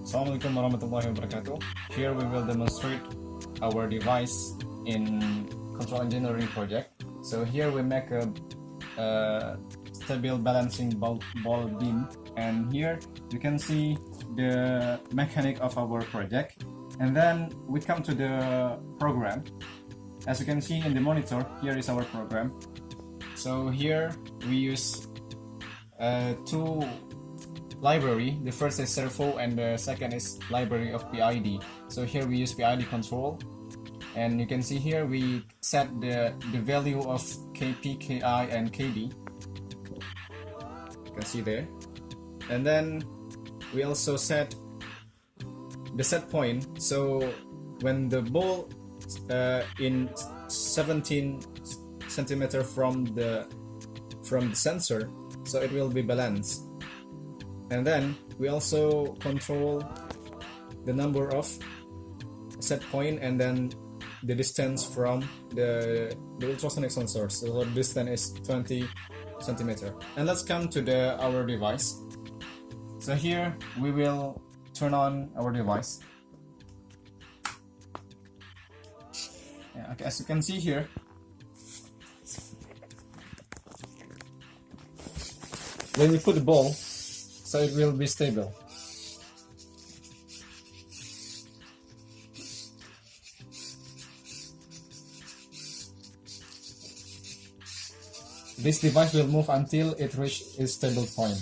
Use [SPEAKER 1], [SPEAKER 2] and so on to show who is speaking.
[SPEAKER 1] Assalamualaikum warahmatullahi wabarakatuh. Here we will demonstrate our device in control engineering project. So here we make a stable balancing ball beam, and here you can see the mechanic of our project. And then we come to the program. As you can see in the monitor, here is our program. So here we use two library. The first is servo and the second is library of PID. So here we use PID control, and you can see here we set the value of KP, KI and KD. You can see there. And then we also set the set point. So when the ball in 17 centimeter from the sensor, so it will be balanced. And then we also control the number of set point and then the distance from the ultrasonic sensor. So the distance is 20 centimeter. And let's come to our device. So here we will turn on our device. Yeah, okay, as you can see here, when you put the ball, so it will be stable. This device will move until it reaches its stable point.